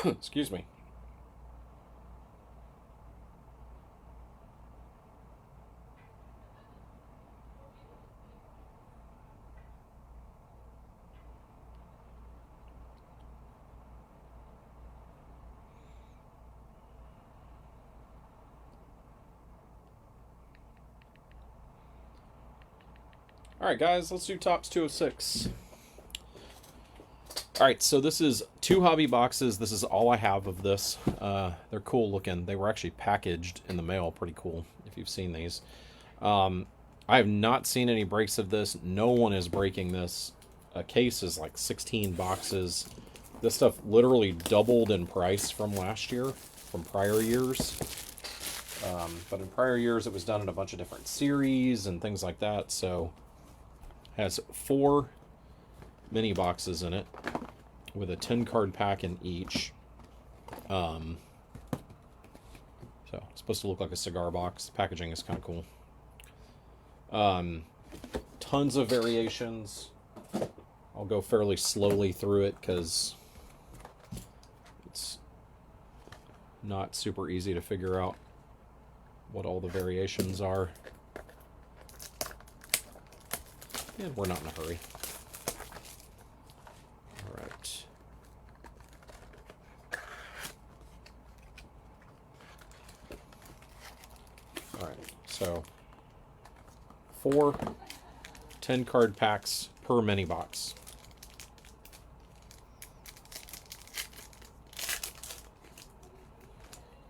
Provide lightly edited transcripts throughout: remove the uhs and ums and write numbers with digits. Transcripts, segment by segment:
Excuse me. Alright, guys, let's do Topps 206. Alright, so this is 2 hobby boxes. This is all I have of this. They're cool looking. They were actually packaged in the mail. Pretty cool, if you've seen these. I have not seen any breaks of this. No one is breaking this. A case is like 16 boxes. This stuff literally doubled in price from last year, from prior years. But in prior years, it was done in a bunch of different series and things like that. So it has 4 mini boxes in it with a 10 card pack in each. So it's supposed to look like a cigar box. Packaging is kind of cool. Tons of variations. I'll go fairly slowly through it because it's not super easy to figure out what all the variations are. And we're not in a hurry. All right. All right, so 4 10 card packs per mini box.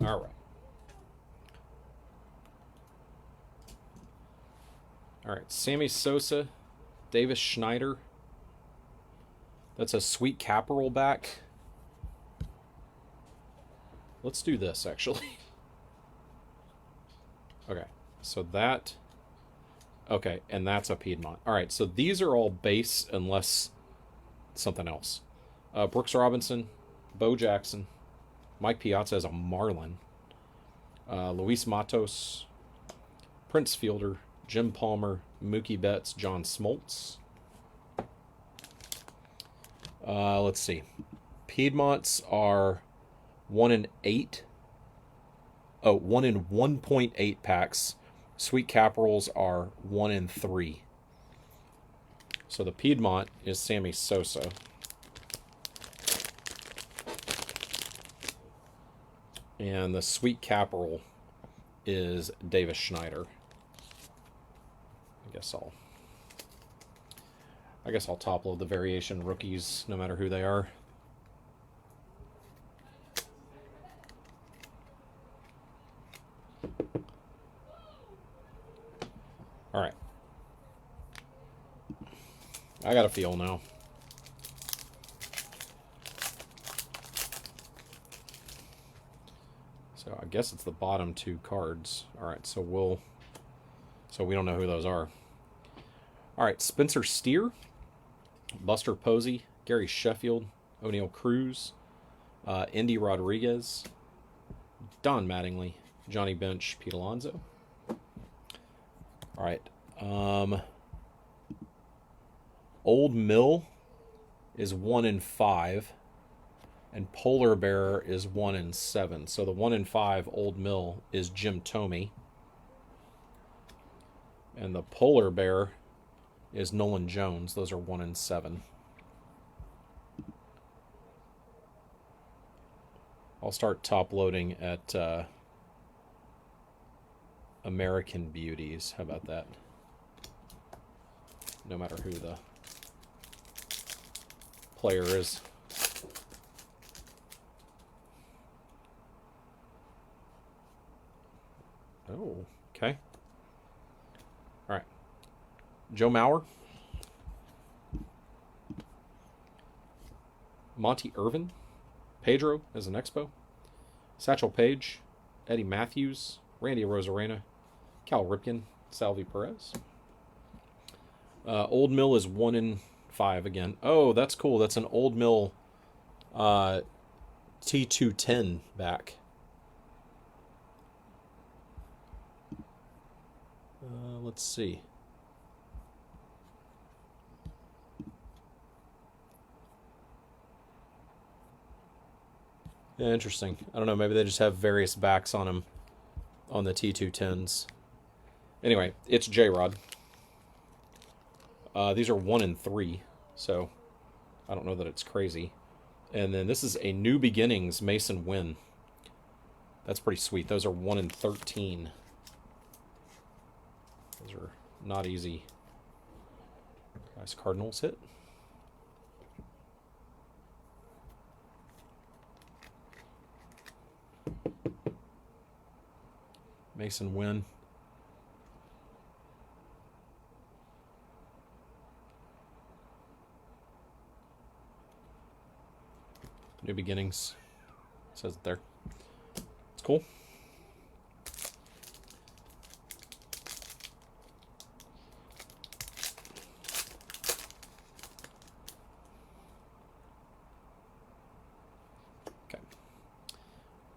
All right. All right, Sammy Sosa, Davis Schneider. That's a sweet caporal back. Let's do this, actually. Okay, so that... Okay, and that's a Piedmont. All right, so these are all base unless something else. Brooks Robinson, Bo Jackson, Mike Piazza as a Marlin, Luis Matos, Prince Fielder, Jim Palmer, Mookie Betts, John Smoltz. Let's see. Piedmonts are 1 in 8. Oh, 1 in 1.8 packs. Sweet Caporals are 1 in 3. So the Piedmont is Sammy Sosa. And the Sweet Caporal is Davis Schneider. I guess I'll top load the variation rookies no matter who they are. All right. I got a feel now. So I guess it's the bottom 2 cards. All right, so we don't know who those are. All right, Spencer Steer, Buster Posey, Gary Sheffield, O'Neill Cruz, Indy Rodriguez, Don Mattingly, Johnny Bench, Pete Alonso. All right. Old Mill is 1 in 5, and Polar Bear is 1 in 7. So the 1 in 5 Old Mill is Jim Thome, and the Polar Bear is Nolan Jones. Those are 1 in 7. I'll start top loading at American Beauties. How about that? No matter who the player is. Oh, okay. All right. Joe Mauer. Monty Irvin. Pedro as an Expo. Satchel Paige. Eddie Matthews. Randy Rosarena. Cal Ripken. Salvi Perez. Old Mill is 1 in 5 again. Oh, that's cool. That's an Old Mill T210 back. Let's see. Yeah, interesting. I don't know. Maybe they just have various backs on them on the T210s. Anyway, it's J-Rod. These are 1 and 3, so I don't know that it's crazy. And then this is a New Beginnings Mason Wynn. That's pretty sweet. Those are 1 and 13. Those are not easy. Nice Cardinals hit. Mason Wynn. New Beginnings. Says it there. It's cool. Okay.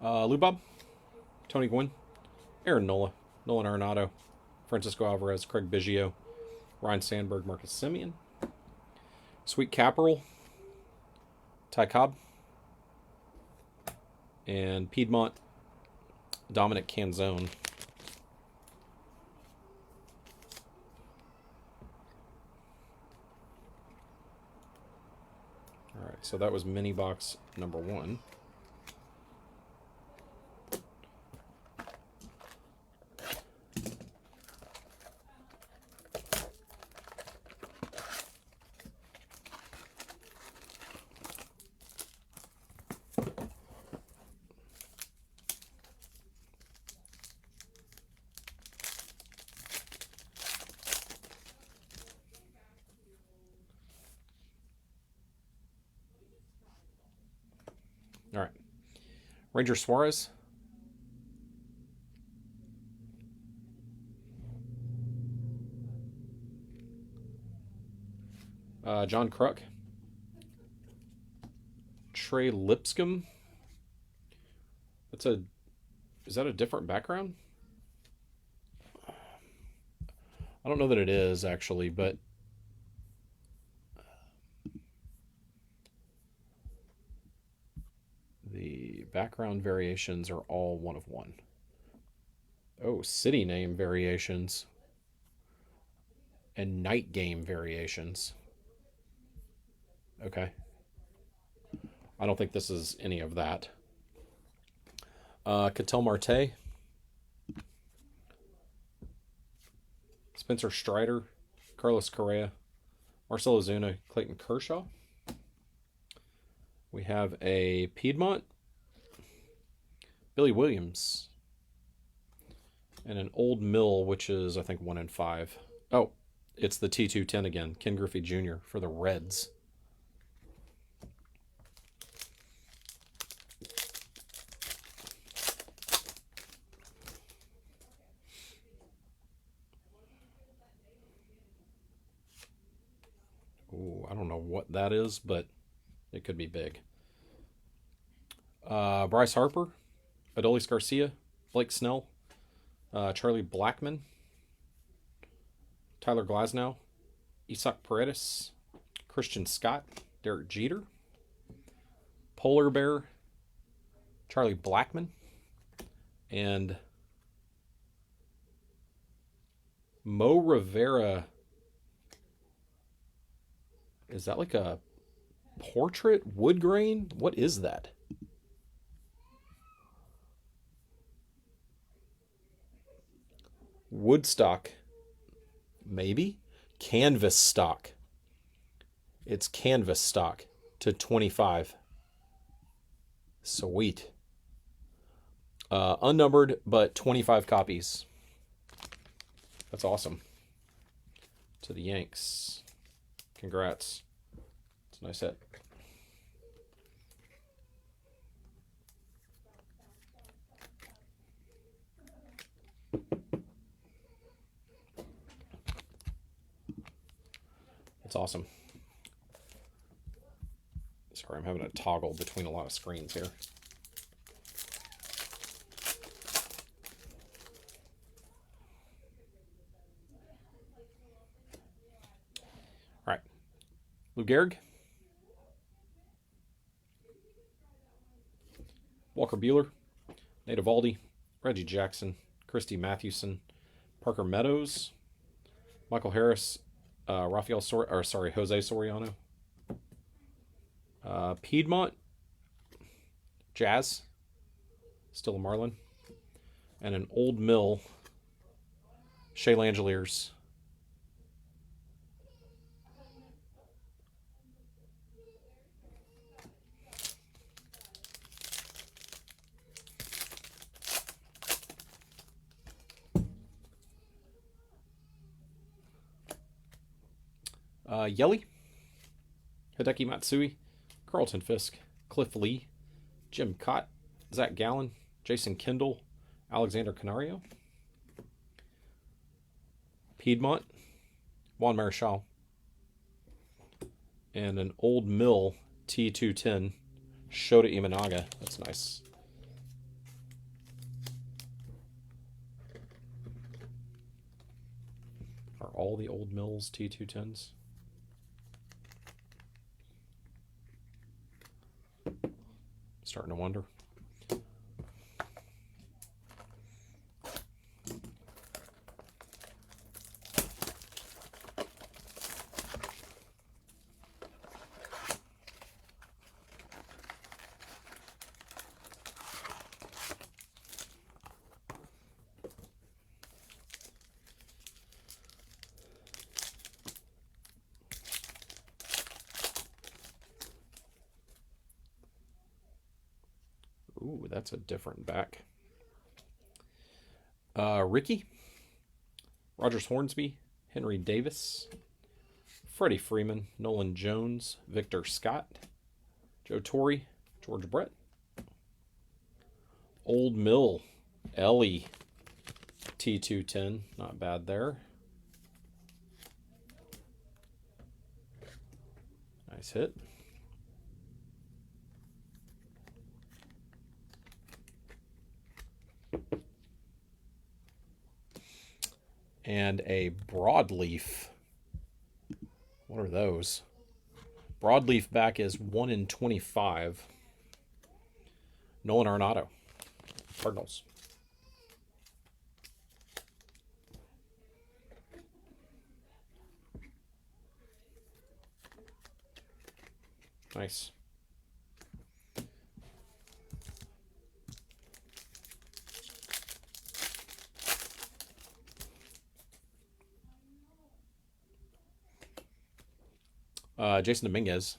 Lou Bob. Tony Gwynn. Aaron Nola. Nolan Arenado. Francisco Alvarez. Craig Biggio. Ryan Sandberg. Marcus Semien. Sweet Caporal. Ty Cobb. And Piedmont. Dominic Canzone. All right, so that was mini box number 1. All right. Ranger Suarez. John Kruk. Trey Lipscomb. Is that a different background? I don't know that it is actually, but the background variations are all 1 of 1. Oh, city name variations and night game variations. Okay. I don't think this is any of that. Ketel Marte. Spencer Strider. Carlos Correa. Marcell Ozuna. Clayton Kershaw. We have a Piedmont. Billy Williams. And an Old Mill, which is, I think, 1 and 5. Oh, it's the T210 again. Ken Griffey Jr. for the Reds. Ooh, I don't know what that is, but it could be big. Bryce Harper. Adolis Garcia. Blake Snell. Charlie Blackmon. Tyler Glasnow. Isaac Paredes. Christian Scott. Derek Jeter. Polar Bear. Charlie Blackmon. And Mo Rivera. Is that like a portrait wood grain? What is that? Woodstock. Maybe? Canvas stock. It's canvas stock /25. Sweet. Unnumbered, but 25 copies. That's awesome. To the Yanks. Congrats. It's a nice hit. It's awesome. Sorry, I'm having a toggle between a lot of screens here. All right. Lou Gehrig. Walker Buehler, Nate Eovaldi, Reggie Jackson, Christy Mathewson, Parker Meadows, Michael Harris, Jose Soriano, Piedmont, Jazz, still a Marlin, and an Old Mill, Shea Langeliers. Yelly, Hideki Matsui, Carlton Fisk, Cliff Lee, Jim Cott, Zach Gallen, Jason Kendall, Alexander Canario, Piedmont, Juan Marichal, and an Old Mill T210, Shota Imanaga. That's nice. Are all the Old Mills T210s? Starting to wonder. Ooh, that's a different back. Ricky, Rogers Hornsby, Henry Davis, Freddie Freeman, Nolan Jones, Victor Scott, Joe Torre, George Brett, Old Mill, Ellie, T210, not bad there. Nice hit. And a broadleaf. What are those? Broadleaf back is 1 in 25. Nolan Arenado, Cardinals. Nice. Jason Dominguez.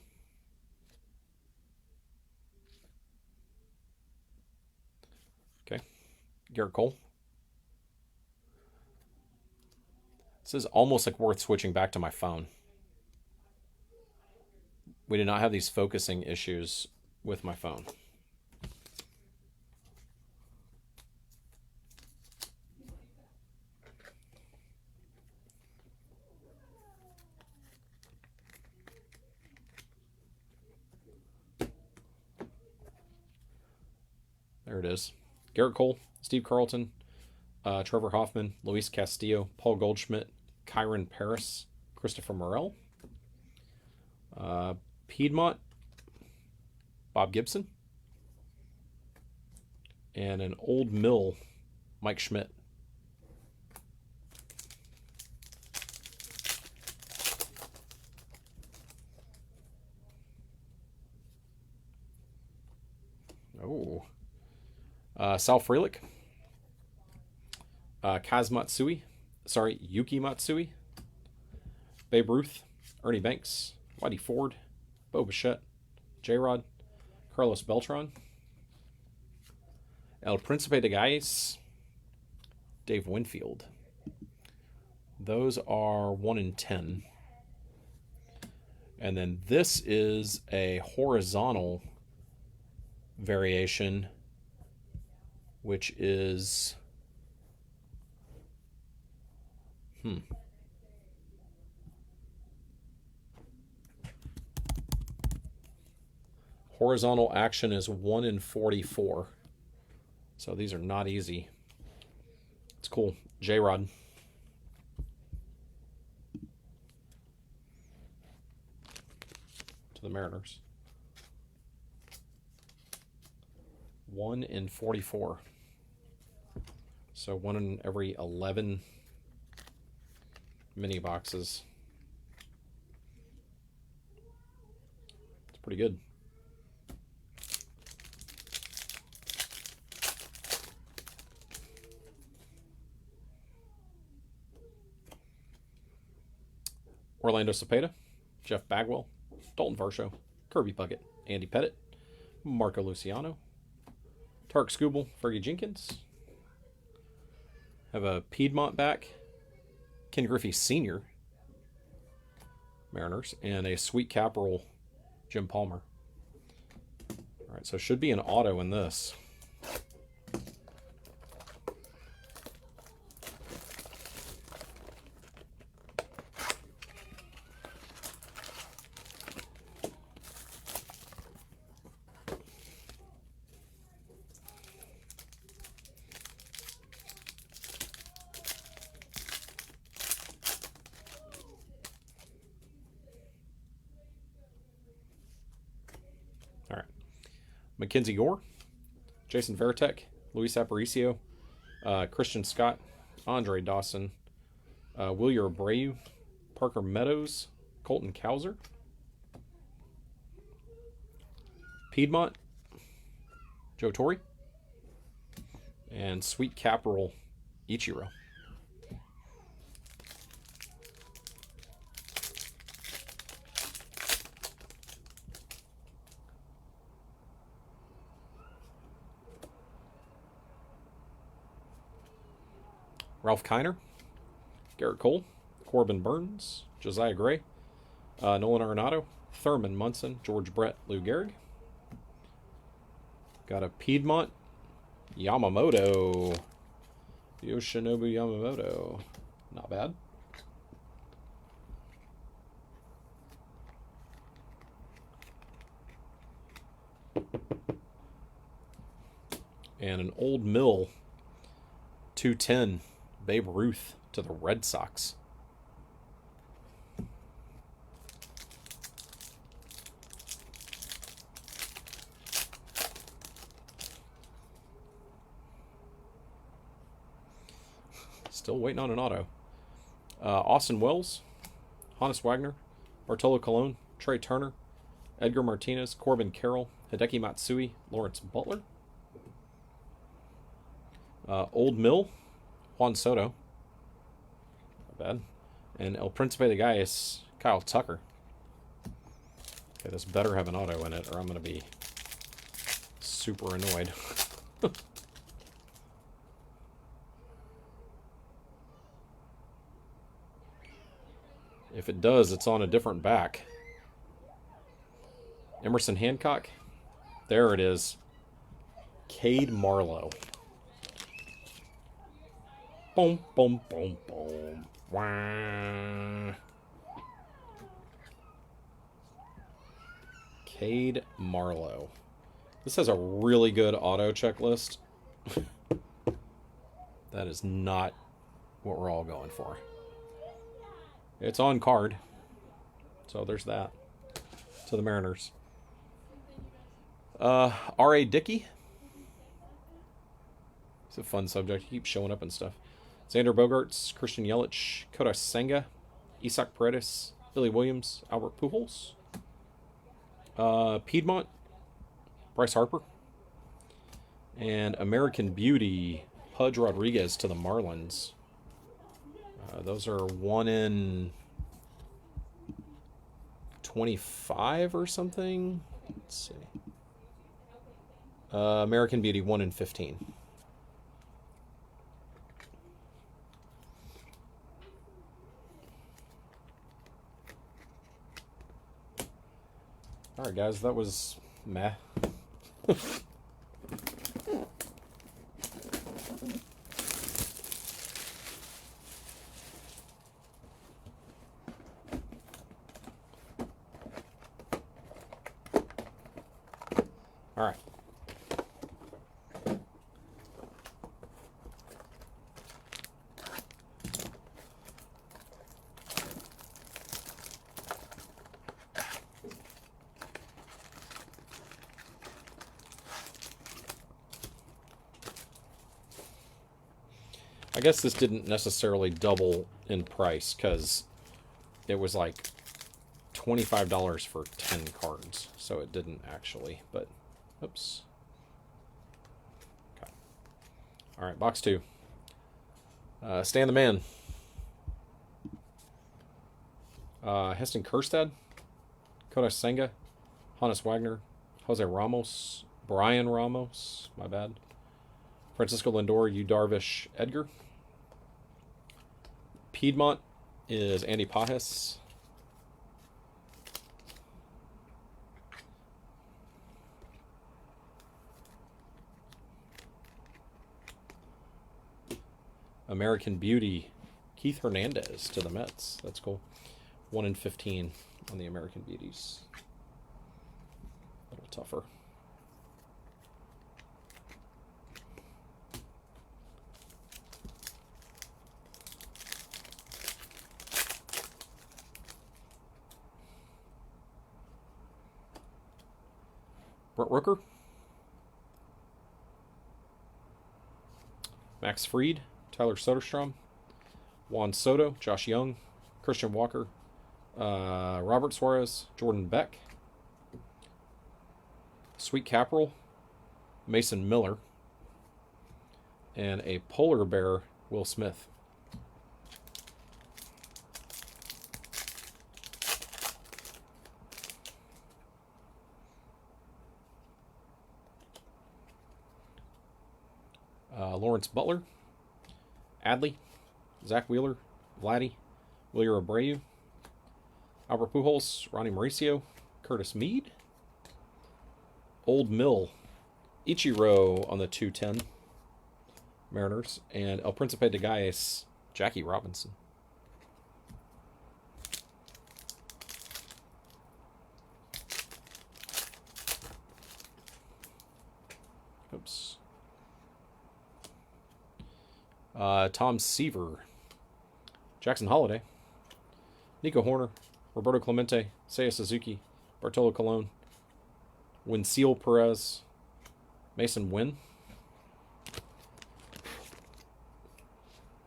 Okay. Garrett Cole. This is almost like worth switching back to my phone. We did not have these focusing issues with my phone. There it is. Garrett Cole, Steve Carlton, Trevor Hoffman, Luis Castillo, Paul Goldschmidt, Kyron Paris, Christopher Morel, Piedmont, Bob Gibson, and an Old Mill, Mike Schmidt. Oh. Sal Frelick, Yuki Matsui, Babe Ruth, Ernie Banks, Whitey Ford, Bo Bichette, J-Rod, Carlos Beltran, El Príncipe de Galles, Dave Winfield. Those are 1 in 10. And then this is a horizontal variation, which is horizontal action is 1 in 44. So these are not easy. It's cool. J-Rod. To the Mariners. 1 in 44. So 1 in every 11 mini boxes. It's pretty good. Orlando Cepeda, Jeff Bagwell, Dalton Varsho, Kirby Puckett, Andy Pettit, Marco Luciano, Tark Skubal, Fergie Jenkins. Have a Piedmont back, Ken Griffey Sr., Mariners, and a Sweet Caporal, Jim Palmer. All right, so should be an auto in this. All right. Mackenzie Gore, Jason Veritek, Luis Aparicio, Christian Scott, Andre Dawson, Wilyer Abreu, Parker Meadows, Colton Cowser, Piedmont, Joe Torre, and Sweet Caporal Ichiro. Ralph Kiner, Garrett Cole, Corbin Burns, Josiah Gray, Nolan Arenado, Thurman Munson, George Brett, Lou Gehrig. Got a Piedmont, Yamamoto, Yoshinobu Yamamoto. Not bad. And an Old Mill 210 Babe Ruth to the Red Sox. Still waiting on an auto. Austin Wells, Honus Wagner, Bartolo Colon, Trey Turner, Edgar Martinez, Corbin Carroll, Hideki Matsui, Lawrence Butler. Old Mill, Juan Soto. Not bad. And El Principe de Galles, Kyle Tucker. Okay, this better have an auto in it, or I'm going to be super annoyed. If it does, it's on a different back. Emerson Hancock. There it is. Cade Marlowe. Boom, boom, boom, boom. Wah. Cade Marlowe. This has a really good auto checklist. That is not what we're all going for. It's on card. So there's that. To the Mariners. R.A. Dickey. It's a fun subject. He keeps showing up and stuff. Xander Bogaerts, Christian Yelich, Kodai Senga, Isaac Paredes, Billy Williams, Albert Pujols. Piedmont, Bryce Harper. And American Beauty, Pudge Rodriguez to the Marlins. Those are 1 in 25 or something. Let's see. American Beauty, 1 in 15. All right, guys, that was meh. All right. I guess this didn't necessarily double in price because it was like $25 for 10 cards. So it didn't actually, but oops. Okay. All right, box 2. Stan the Man. Heston Kjerstad. Koda Senga. Hannes Wagner. Jose Ramos. Brian Ramos. My bad. Francisco Lindor. Yu Darvish. Edgar. Piedmont is Andy Pajes. American Beauty, Keith Hernandez to the Mets. That's cool. 1 in 15 on the American Beauties. A little tougher. Brett Rooker. Max Fried. Tyler Soderstrom. Juan Soto. Josh Young. Christian Walker. Robert Suarez. Jordan Beck. Sweet Caprell. Mason Miller. And a polar bear, Will Smith. Lawrence Butler. Adley. Zach Wheeler. Vladdy. Wilyer Abreu. Albert Pujols. Ronnie Mauricio. Curtis Mead. Old Mill. Ichiro on the 210. Mariners. And El Principe de Galles. Jackie Robinson. Oops. Tom Seaver. Jackson Holiday. Nico Horner. Roberto Clemente. Seiya Suzuki. Bartolo Colon. Winseel Perez. Mason Wynn.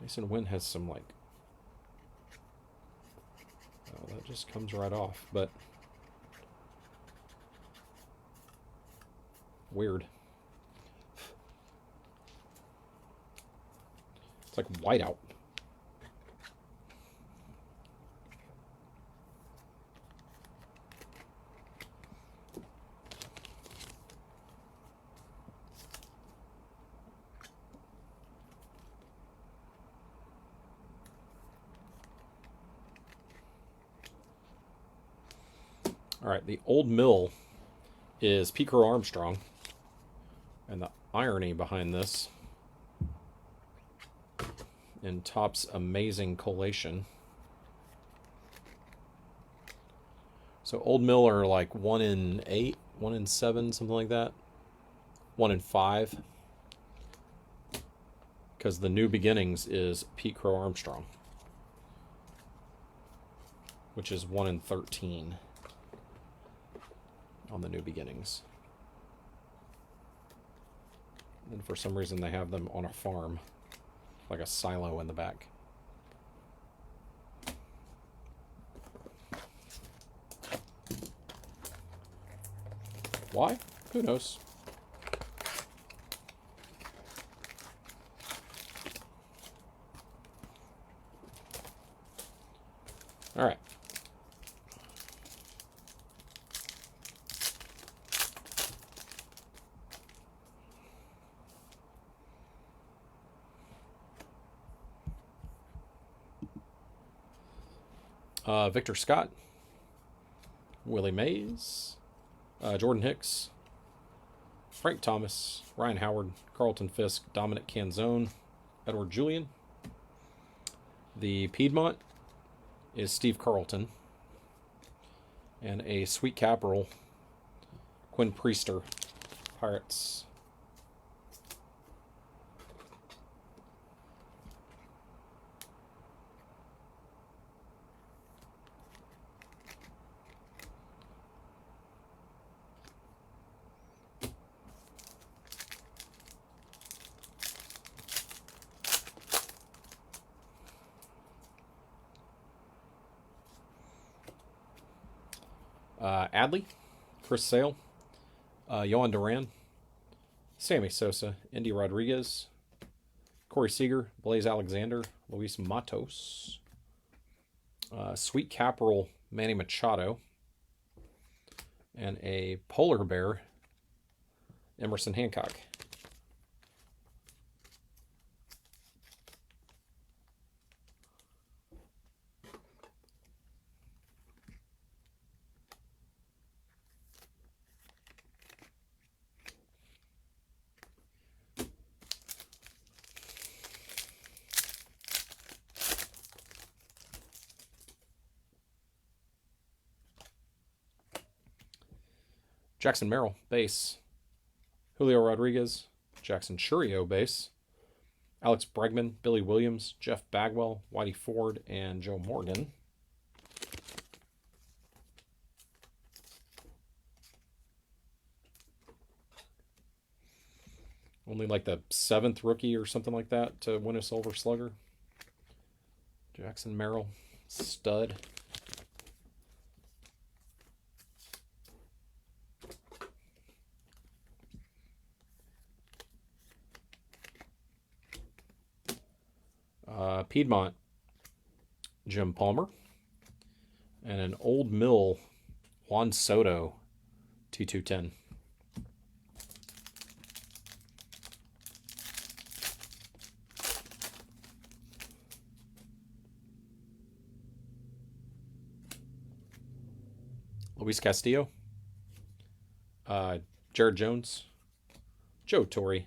Mason Wynn has some, like... Oh, that just comes right off, but... Weird. It's like whiteout. All right, the Old Mill is Pete Crow Armstrong. And the irony behind this, in Topps Amazing Collation. So Old Mill are like 1 in 8, 1 in 7, something like that. 1 in 5. Because the New Beginnings is Pete Crow Armstrong, which is 1 in 13 on the New Beginnings. And for some reason they have them on a farm, like a silo in the back. Why? Who knows? All right. Victor Scott, Willie Mays, Jordan Hicks, Frank Thomas, Ryan Howard, Carlton Fisk, Dominic Canzone, Edward Julian. The Piedmont is Steve Carlton. And a Sweet Caprell, Quinn Priester, Pirates. Adley, Chris Sale, Yohan Duran, Sammy Sosa, Indy Rodriguez, Corey Seager, Blaze Alexander, Luis Matos, Sweet Caporal, Manny Machado, and a Polar Bear, Emerson Hancock. Jackson Merrill, base. Julio Rodriguez, Jackson Churio, base. Alex Bregman, Billy Williams, Jeff Bagwell, Whitey Ford, and Joe Morgan. Only like the 7th rookie or something like that to win a Silver Slugger. Jackson Merrill, stud. Piedmont, Jim Palmer, and an Old Mill, Juan Soto, T210. Luis Castillo, Jared Jones, Joe Torre,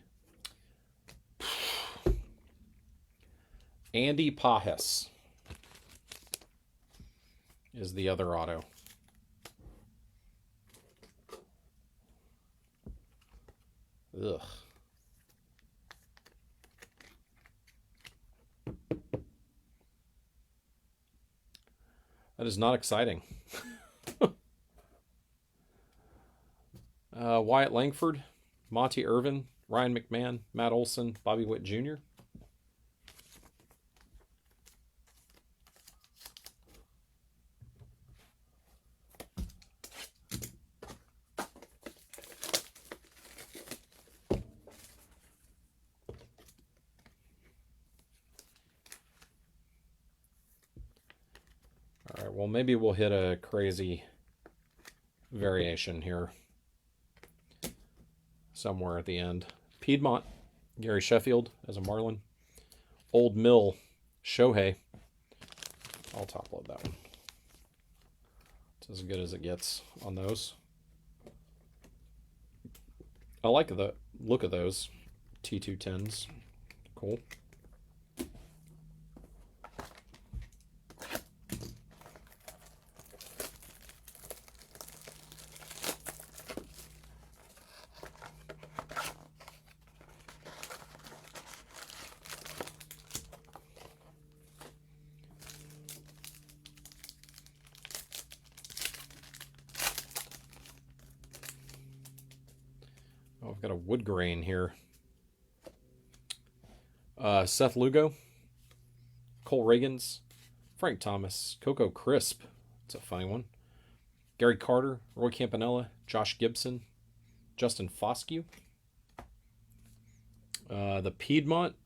Andy Pajes is the other auto. Ugh. That is not exciting. Wyatt Langford, Monty Irvin, Ryan McMahon, Matt Olson, Bobby Witt Jr. All right, well, maybe we'll hit a crazy variation here somewhere at the end. Piedmont, Gary Sheffield as a Marlin. Old Mill, Shohei. I'll top load that one. It's as good as it gets on those. I like the look of those T210s. Cool. Oh, I've got a wood grain here. Seth Lugo, Cole Reagans, Frank Thomas, Coco Crisp. It's a funny one. Gary Carter, Roy Campanella, Josh Gibson, Justin Foscue. The Piedmont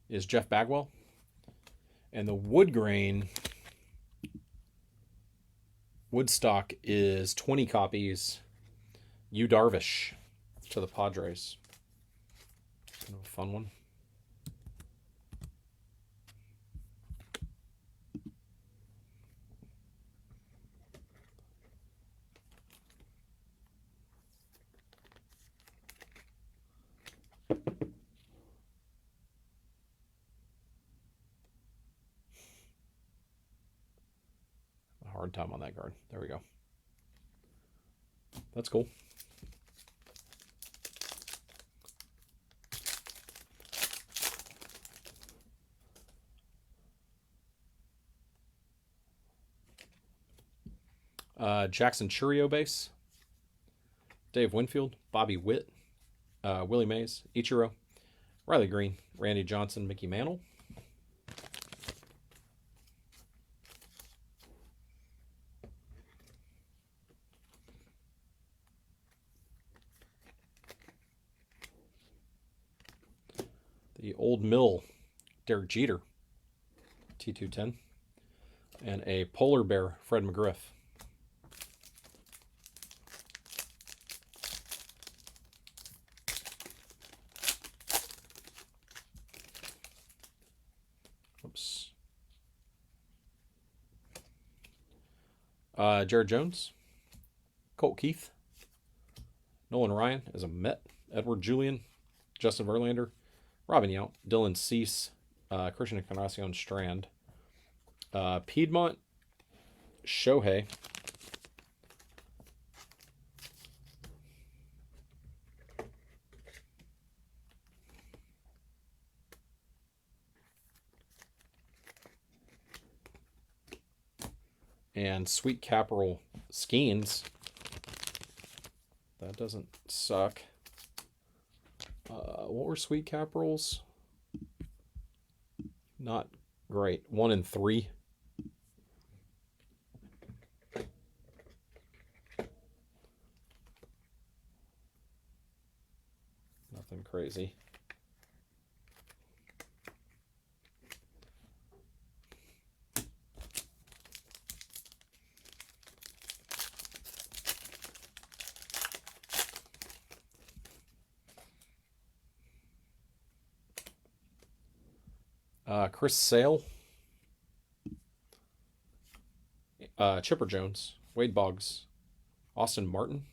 is Jeff Bagwell. And the wood grain, Woodstock, is 20 copies. Yu Darvish to the Padres. Kind of a fun one. A hard time on that card. There we go. That's cool. Jackson Churio base. Dave Winfield, Bobby Witt, Willie Mays, Ichiro, Riley Green, Randy Johnson, Mickey Mantle. Old Mill Derek Jeter T210, and a Polar Bear Fred McGriff. Oops. Jared Jones, Colt Keith, Nolan Ryan as a Met, Edward Julian, Justin Verlander, Robin Yount, Dylan Cease, Christian Encarnacion Strand, Piedmont, Shohei, and Sweet Capital Skeens. That doesn't suck. What were Sweet Capitals? Not great. 1 and 3. Nothing crazy. Chris Sale, Chipper Jones, Wade Boggs, Austin Martin,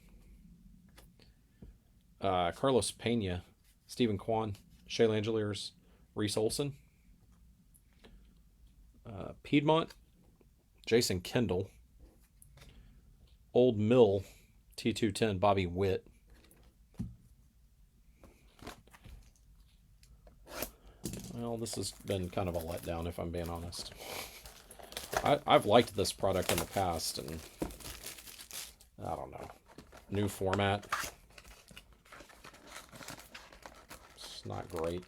Carlos Pena, Stephen Kwan, Shea Langeliers, Reese Olson, Piedmont, Jason Kendall, Old Mill T210, Bobby Witt, well, this has been kind of a letdown, if I'm being honest. I've liked this product in the past, and I don't know. New format. It's not great.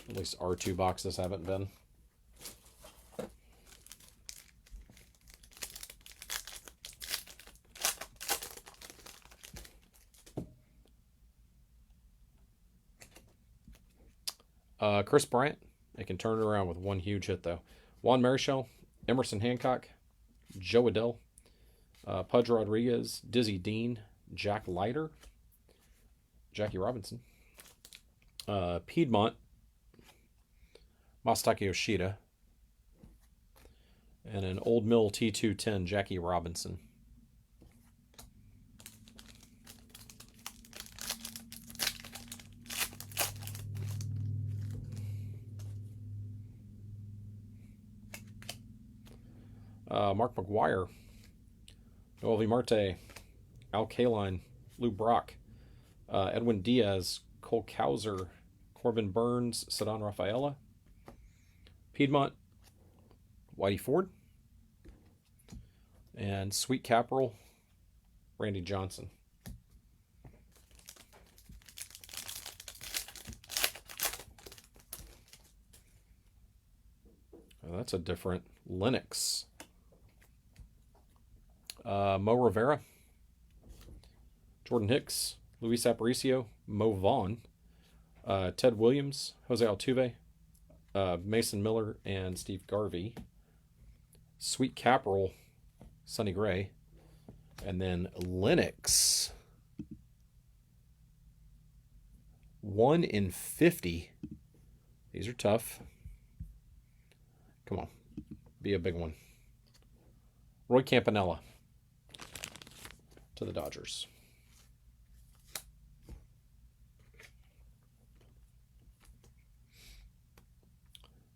At least our 2 boxes haven't been. Chris Bryant. They can turn it around with 1 huge hit, though. Juan Marichal, Emerson Hancock, Joe Adell, Pudge Rodriguez, Dizzy Dean, Jack Leiter, Jackie Robinson, Piedmont, Masataka Yoshida, and an Old Mill T210, Jackie Robinson. Mark McGuire, Noelvi Marte, Al Kaline, Lou Brock, Edwin Diaz, Cole Kauser, Corbin Burns, Ceddanne Rafaela, Piedmont, Whitey Ford, and Sweet Capital, Randy Johnson. Oh, that's a different Linux. Mo Rivera, Jordan Hicks, Luis Aparicio, Mo Vaughn, Ted Williams, Jose Altuve, Mason Miller, and Steve Garvey. Sweet Capital, Sonny Gray, and then Linux. 1 in 50. These are tough. Come on, be a big one. Roy Campanella to the Dodgers.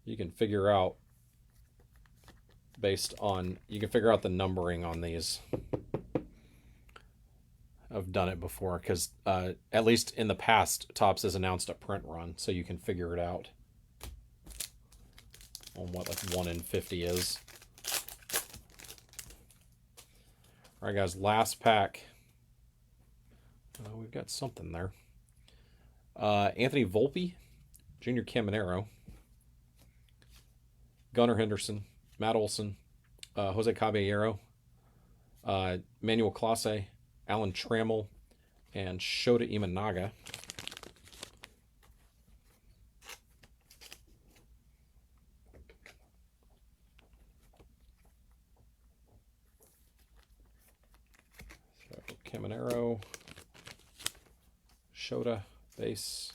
You can figure out you can figure out the numbering on these. I've done it before because at least in the past, Topps has announced a print run, so you can figure it out on what like 1 in 50 is. All right, guys, last pack. We've got something there. Anthony Volpe, Junior Caminero, Gunnar Henderson, Matt Olson, Jose Caballero, Manuel Clase, Alan Trammell, and Shota Imanaga. Caminero, Shota, base.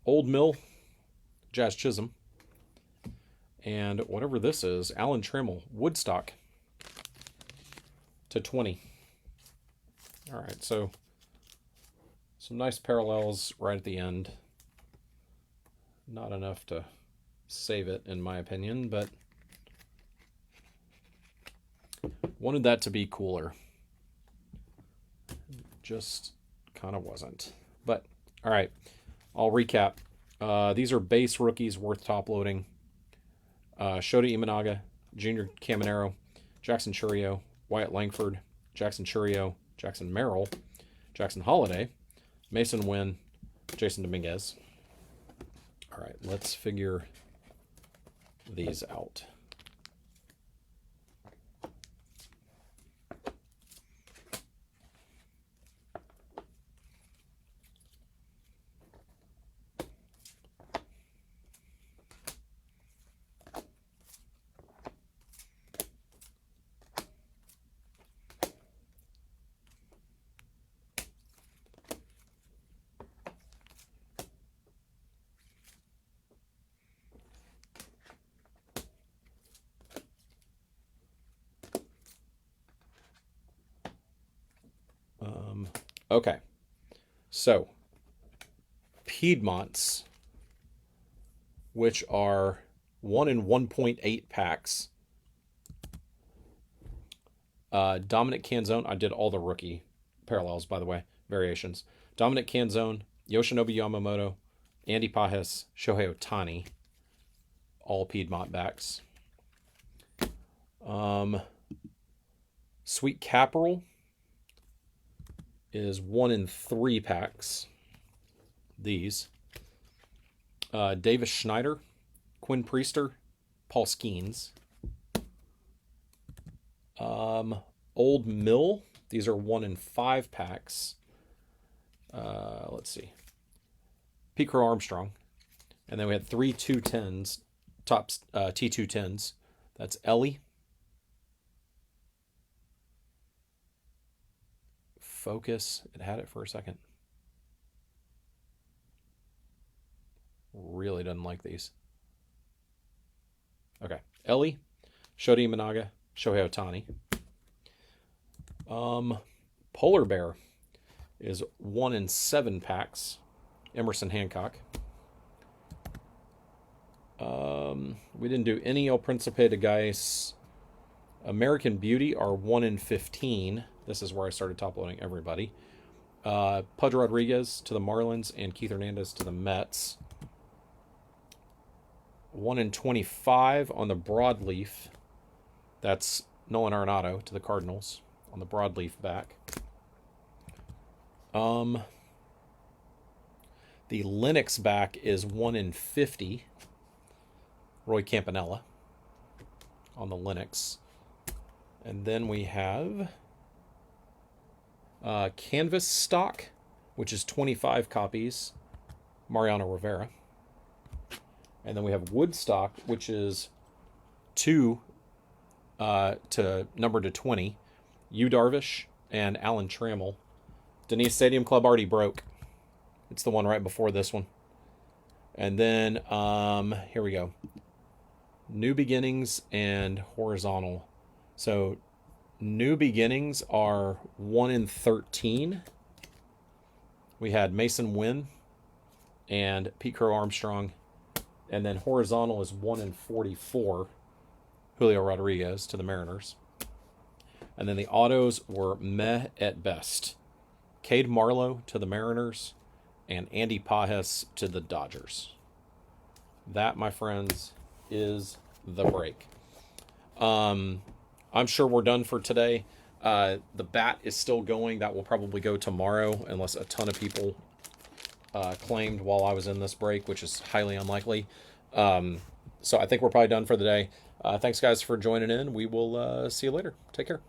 Old Mill, Jazz Chisholm. And whatever this is, Alan Trammell, Woodstock /20. All right, so some nice parallels right at the end. Not enough to save it, in my opinion, but wanted that to be cooler. Just kind of wasn't. But, all right, I'll recap. These are base rookies worth top loading. Shota Imanaga, Junior Caminero, Jackson Chourio, Wyatt Langford, Jackson Chourio, Jackson Merrill, Jackson Holiday, Mason Wynn, Jason Dominguez. All right, let's figure these out. Okay, so Piedmonts, which are 1 in 1.8 packs. Dominic Canzone, I did all the rookie parallels, by the way, variations. Dominic Canzone, Yoshinobu Yamamoto, Andy Pages, Shohei Ohtani, all Piedmont backs. Sweet Caporal is 1 in 3 packs. These. Davis Schneider, Quinn Priester, Paul Skeens. Old Mill, these are 1 in 5 packs. Let's see. Pete Crow Armstrong. And then we had 3 210s, tops T210s. That's Ellie. Focus. It had it for a second. Really doesn't like these. Okay. Ellie, Shota Imanaga, Shohei Ohtani. Polar Bear is 1 in 7 packs. Emerson Hancock. We didn't do any El Principe de Gais. American Beauty are 1 in 15. This is where I started top loading everybody. Pudge Rodriguez to the Marlins and Keith Hernandez to the Mets. 1 in 25 on the broadleaf. That's Nolan Arenado to the Cardinals on the broadleaf back. The Lennox back is 1 in 50. Roy Campanella on the Lennox. And then we have Canvas stock, which is 25 copies, Mariano Rivera. And then we have Woodstock, which is 2 to number to 20, Yu Darvish and Alan Trammell. Denise Stadium Club already broke. It's the one right before this one. And then here we go. New Beginnings and Horizontal. So New Beginnings are 1 in 13. We had Mason Wynn and Pete Crow Armstrong. And then Horizontal is 1 in 44. Julio Rodriguez to the Mariners. And then the autos were meh at best. Cade Marlowe to the Mariners and Andy Pages to the Dodgers. That, my friends, is the break. I'm sure we're done for today. The bat is still going. That will probably go tomorrow unless a ton of people claimed while I was in this break, which is highly unlikely. So I think we're probably done for the day. Thanks, guys, for joining in. We will see you later. Take care.